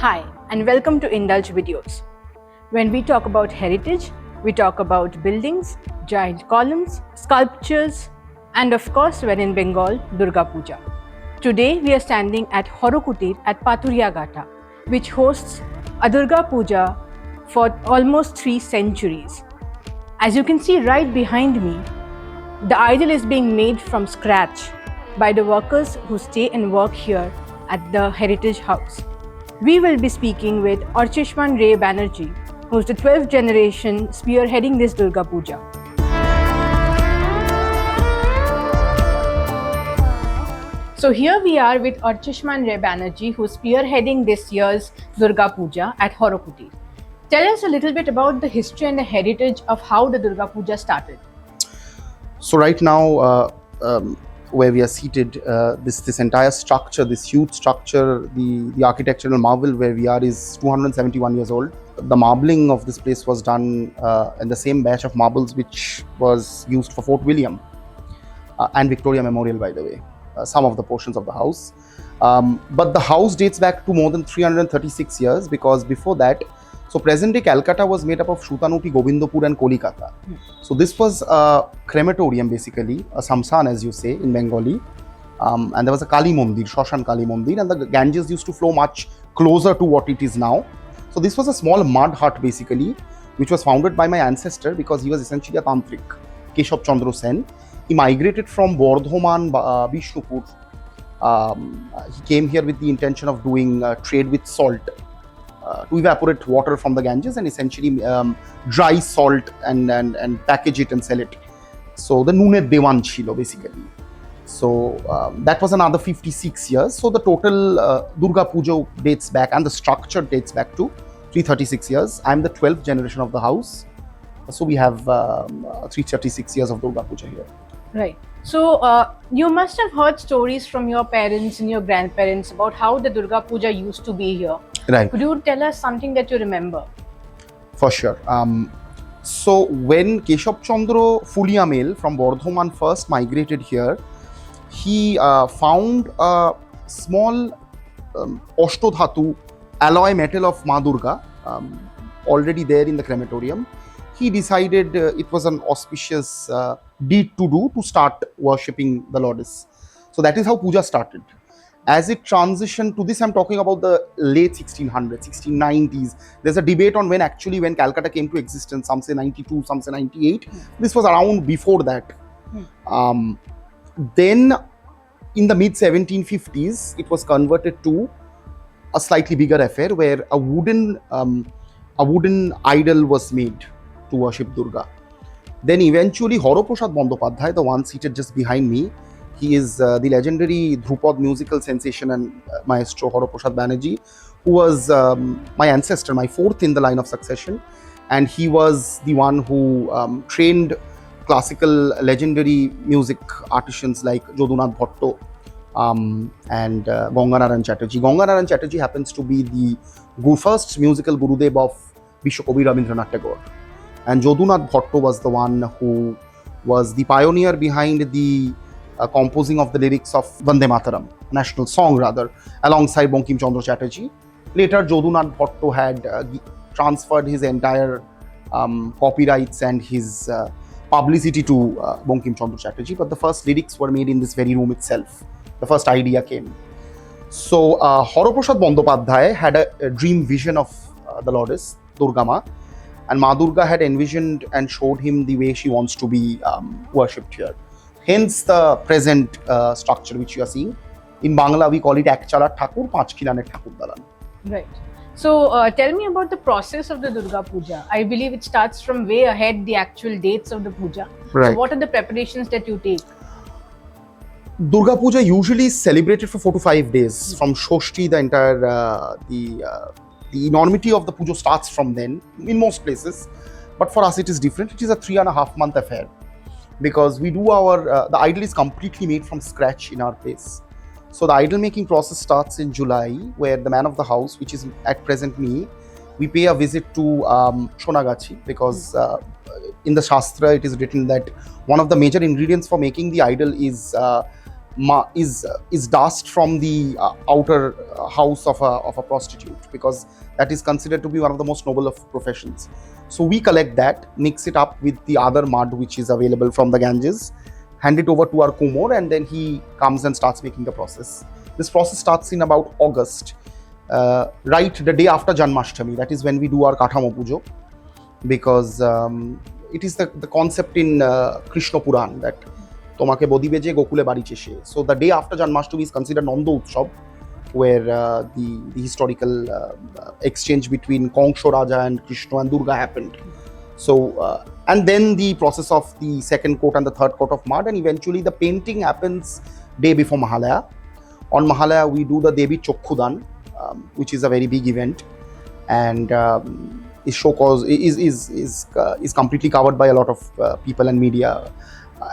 Hi, and welcome to Indulge Videos. When we talk about heritage, we talk about buildings, giant columns, sculptures, and of course, when in Bengal, Durga Puja. Today, we are standing at Kutir at Pathuriaghata, which hosts a Durga Puja for almost 3 centuries. As you can see right behind me, the idol is being made from scratch by the workers who stay and work here at the Heritage House. We will be speaking with Archishman Ray-Banerjee, who is the 12th generation spearheading this Durga Puja. So here we are with Archishman Ray-Banerjee, who is spearheading this year's Durga Puja at Kutir. Tell us a little bit about the history and the heritage of how the Durga Puja started. So right now, where we are seated, this entire structure, this huge structure, the architectural marvel where we are is 271 years old. The marbling of this place was done in the same batch of marbles which was used for Fort William and Victoria Memorial, by the way, some of the portions of the house. But the house dates back to more than 336 years, because before that, so present-day Calcutta was made up of Shutanuti, Govindapur and Kolkata. So this was a crematorium, basically, a samsan as you say in Bengali. And there was a Kali Mandir, Shoshan Kali Mandir, and the Ganges used to flow much closer to what it is now. So this was a small mud hut, basically, which was founded by my ancestor because he was essentially a tantric, Keshav Sen. He migrated from Bardhaman, Vishnupur. He came here with the intention of doing trade with salt. To evaporate water from the Ganges and essentially dry salt and package it and sell it. So the Nunet Dewan Chilo, basically. So that was another 56 years. So the total Durga Puja dates back, and the structure dates back to 336 years. I'm the 12th generation of the house. So we have 336 years of Durga Puja here. Right. So you must have heard stories from your parents and your grandparents about how the Durga Puja used to be here. Right. Could you tell us something that you remember? For sure. So when Keshav Chandra Fuliamel from Bardhaman first migrated here, he found a small Ashtodhatu alloy metal of Ma Durga already there in the crematorium. He decided it was an auspicious deed to do to start worshipping the Lourdes. So that is how puja started. As it transitioned to this, I'm talking about the late 1600s, 1690s. There's a debate on when Calcutta came to existence. Some say 92, some say 98. This was around before that. Then in the mid 1750s, it was converted to a slightly bigger affair where a wooden idol was made to worship Durga. Then eventually Horoprasad Bandopadhyay, the one seated just behind me, he is the legendary Dhrupad musical sensation and maestro Horoprasad Banerjee, who was my ancestor, my fourth in the line of succession. And he was the one who trained classical legendary music artisans like Jadunath Bhatto and Ganganaran Chatterjee. Ganganaran Chatterjee happens to be the first musical Gurudev of Vishwakobi Rabindranath Tagore. And Jadunath Bhatto was the one who was the pioneer behind the composing of the lyrics of Vande Mataram, national song rather, alongside Bankim Chandra Chatterjee. Later, Jadunath Bhatto had transferred his entire copyrights and his publicity to Bankim Chandra Chatterjee, but the first lyrics were made in this very room itself. The first idea came. So Horoprasad Bandopadhyay had a dream vision of the Lourdes, Durga Ma, and Ma Durga had envisioned and showed him the way she wants to be worshipped here. Hence the present structure which you are seeing. In Bangla, we call it Ekchala Thakur, Panchkhilaner Thakur Dalan. Right. So tell me about the process of the Durga Puja. I believe it starts from way ahead the actual dates of the puja. Right. So what are the preparations that you take? Durga Puja usually is celebrated for 4 to 5 days. From Shoshti, the entire the enormity of the puja starts from then in most places. But for us, it is different. It is a 3.5 month affair, because we do our the idol is completely made from scratch in our place. So the idol making process starts in July, where the man of the house, which is at present me, we pay a visit to Shonagachi, because in the Shastra it is written that one of the major ingredients for making the idol is is dust from the outer house of a prostitute, because that is considered to be one of the most noble of professions. So we collect that, mix it up with the other mud which is available from the Ganges, hand it over to our kumor, and then he comes and starts making the process. This process starts in about August, right the day after Janmashtami. That is when we do our Kathamo Pujo, because it is the concept in Krishna Puran that tomake bodi beje gokule bari cheshe. So the day after Janmashtami is considered Nanda Utsav, where the historical exchange between Kongsho Raja and Krishna and Durga happened. So and then the process of the second coat and the third coat of mud, and eventually the painting happens day before Mahalaya. On Mahalaya we do the Devi Chokkudan, which is a very big event, and is completely covered by a lot of people and media.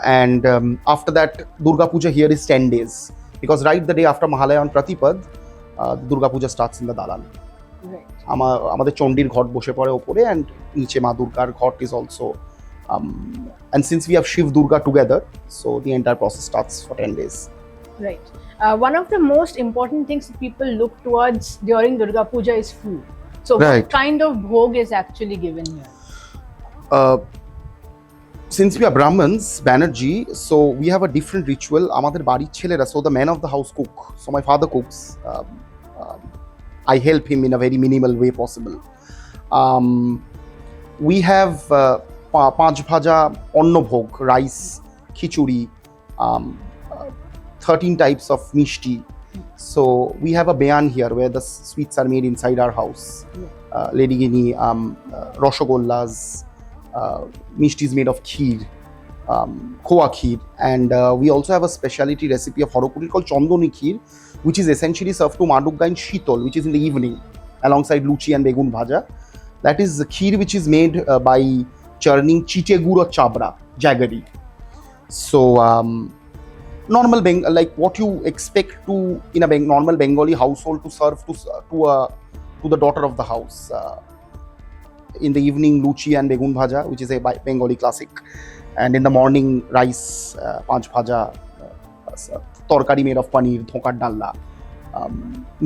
And after that, Durga Puja here is 10 days, because right the day after Mahalaya on Pratipad, Durga Puja starts in the Dalan. Right. আমাদের চণ্ডীর ঘট বসে পড়ে ওপরে, and নিচে মা দুর্গার ঘট is also and since we have Shiv Durga together, so the entire process starts for 10 days. Right. One of the most important things that people look towards during Durga Puja is food. So Right. what kind of bhog is actually given here? Since we are Brahmins, Banerjee, so we have a different ritual. আমাদের বাড়ির ছেলেরা, so the men of the house cook. So my father cooks. I help him in a very minimal way possible. We have পাঁচ ভাজা অন্ন ভোগ, rice, khichuri, 13 types of mishti. So we have a bayan here where the sweets are made inside our house. Lady Guinea, Roshogollas, mishti is made of kheer, khoa kheer, and we also have a specialty recipe of Hara called Chandoni kheer, which is essentially served to Madugga in Shitol, which is in the evening, alongside luchi and begun bhaja. That is the kheer which is made by churning chite gur or chabra, jaggery. So normal like what you expect to in a normal Bengali household to serve to the daughter of the house. In the evening, luchi and begun bhaja, which is a Bengali classic, and in the morning, rice, panch bhaja, torkari made of paneer, dhokar dalna,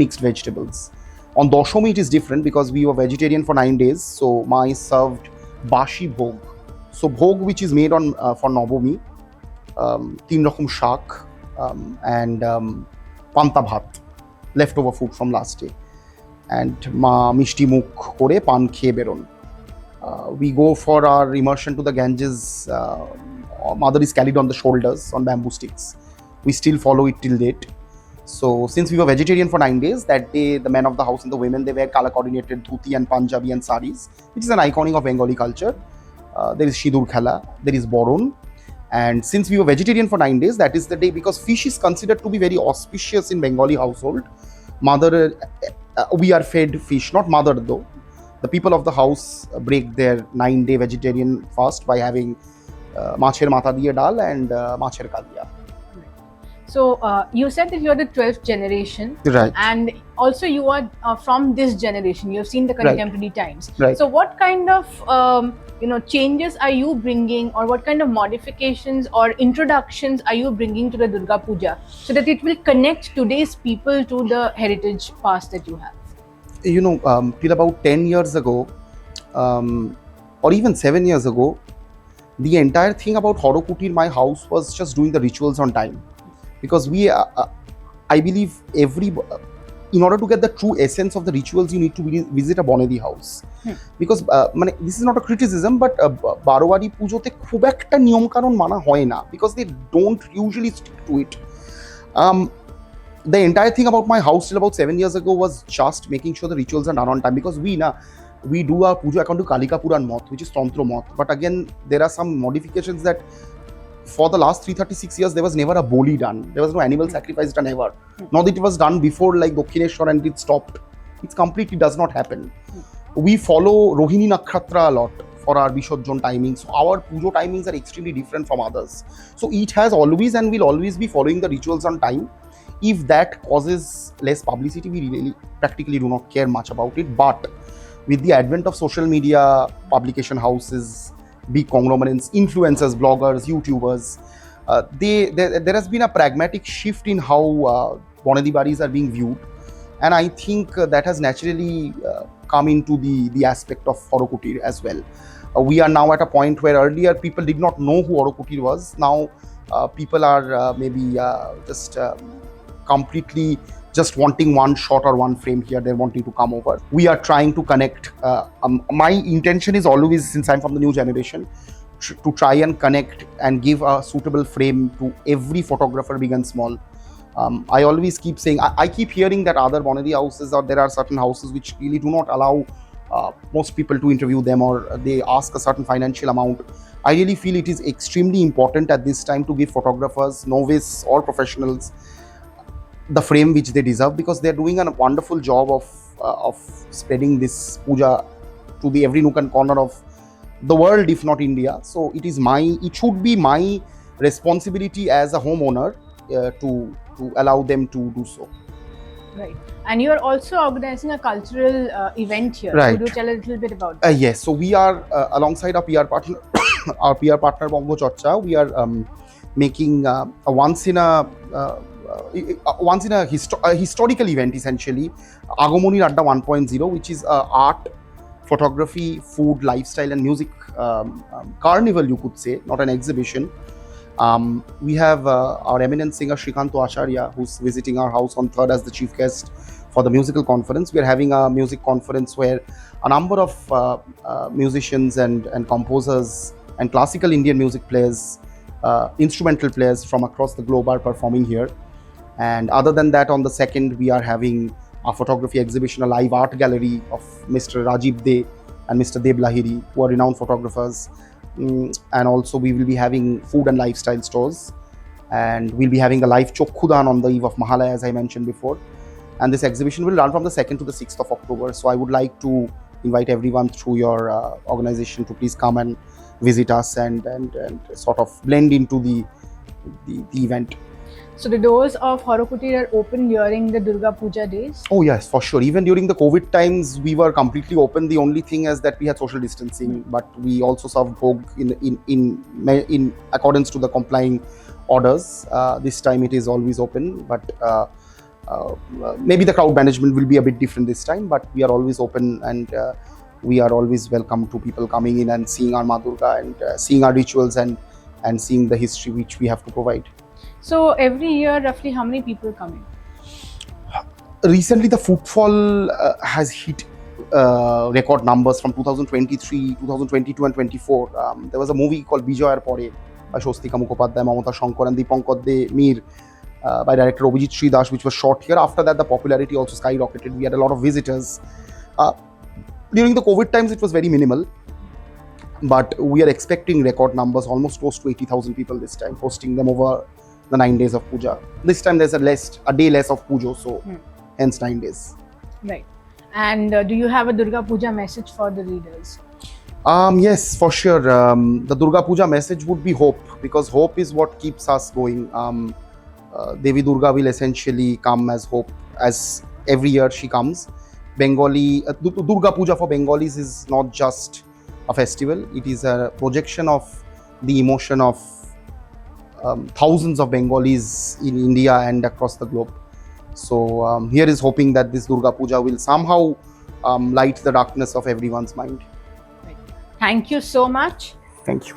mixed vegetables. On Doshami, it is different because we were vegetarian for 9 days, so ma is served bashi bhog. So bhog which is made on for Nobomi, 3 rokom shak, and panta bhat, leftover food from last day, and ma mishti mukh kore pan খেয়ে বেরোন. We go for our immersion to the Ganges. Mother is carried on the shoulders on bamboo sticks. We still follow it till date. So since we were vegetarian for 9 days, that day the men of the house and the women, they wear color coordinated dhuti and Punjabi and saris, which is an iconic of Bengali culture. There is Shidur Khala, there is Boron. And since we were vegetarian for 9 days, that is the day, because fish is considered to be very auspicious in Bengali household. Mother, we are fed fish, not mother though. The people of the house break their 9-day vegetarian fast by having মাছের মাথা দিয়ে ডাল and মাছের কালিয়া. So you said that you are the 12th generation, Right. and also you are from this generation. You have seen the contemporary times. Right. So what kind of changes are you bringing, or what kind of modifications or introductions are you bringing to the Durga Puja so that it will connect today's people to the heritage past that you have? You know, till about 10 years ago, or even 7 years ago, the entire thing about Hara Kutir, my house, was just doing the rituals on time. Because I believe in order to get the true essence of the rituals, you need to visit a bonedi house. Because this is not a criticism, but Barowari Pujote khub ekta niyom kanon mana hoy na, because they don't usually stick to it. The entire thing about my house till about 7 years ago was just making sure the rituals are done on time, because we do our puja according to Kalika Puran moth, which is Tantra moth. But again, there are some modifications that for the last 336 years, there was never a boli done. There was no animal sacrifice done ever. Not that it was done before like Dakshineshwar and it stopped. It completely does not happen. We follow Rohini Nakshatra a lot for our Vishodjon timings. So our pujo timings are extremely different from others. So each has always and will always be following the rituals on time. If that causes less publicity, we really practically do not care much about it. But with the advent of social media, publication houses, big conglomerates, influencers, bloggers, YouTubers, There has been a pragmatic shift in how bonedi baris are being viewed, and I think that has naturally come into the aspect of Hara Kutir as well. We are now at a point where earlier people did not know who Hara Kutir was. Now people are maybe just completely just wanting one shot or one frame here. They're wanting to come over. We are trying to connect. My intention is always, since I'm from the new generation, to try and connect and give a suitable frame to every photographer, big and small. I always keep saying, I keep hearing that other bonedi houses, or there are certain houses which really do not allow most people to interview them, or they ask a certain financial amount. I really feel it is extremely important at this time to give photographers, novice or professionals, the frame which they deserve, because they're doing a wonderful job of spreading this puja to the every nook and corner of the world, if not India. So it should be my responsibility as a homeowner to allow them to do so. Right. And you are also organizing a cultural event here. Right. Could you tell a little bit about that? Yes. So we are alongside our PR partner, our PR partner Bongo Chocha. We are making a once in a historical event, essentially, Agomoni Adda 1.0, which is art, photography, food, lifestyle, and music carnival, you could say, not an exhibition. We have our eminent singer Srikanto Acharya, who's visiting our house on 3rd as the chief guest for the musical conference. We are having a music conference where a number of musicians and composers and classical Indian music players, instrumental players from across the globe are performing here. And other than that, on the 2nd, we are having a photography exhibition, a live art gallery of Mr. Rajiv-De and Mr. Deb Lahiri, who are renowned photographers. And also we will be having food and lifestyle stores, and we'll be having a live Chokkudan on the eve of Mahalaya, as I mentioned before. And this exhibition will run from the 2nd to the 6th of October. So I would like to invite everyone through your organization to please come and visit us and sort of blend into the event. So the doors of Hara Kutir are open during the Durga Puja days? Oh yes, for sure. Even during the COVID times, we were completely open. The only thing is that we had social distancing, but we also served bhog in accordance to the complying orders. This time it is always open, but maybe the crowd management will be a bit different this time. But we are always open, and we are always welcome to people coming in and seeing our Ma Durga and seeing our rituals and seeing the history which we have to provide. So every year, roughly how many people come in? Recently, the footfall has hit record numbers from 2023, 2022 and 24. There was a movie called Bijoyar Pore by Shostika Mukhopadhyay, Mamata Shankar and Dipankar De Mir by director Abhijit Sridas, which was shot here. After that, the popularity also skyrocketed. We had a lot of visitors. During the COVID times, it was very minimal. But we are expecting record numbers, almost close to 80,000 people this time, posting them over the 9 days of puja. This time there's a day less of puja, so hence 9 days. Right. And do you have a Durga Puja message for the readers? Yes, for sure. The Durga Puja message would be hope, because hope is what keeps us going. Devi Durga will essentially come as hope, as every year she comes. Durga Puja for Bengalis is not just a festival, it is a projection of the emotion of thousands of Bengalis in India and across the globe. So here is hoping that this Durga Puja will somehow light the darkness of everyone's mind. Right. Thank you so much. Thank you.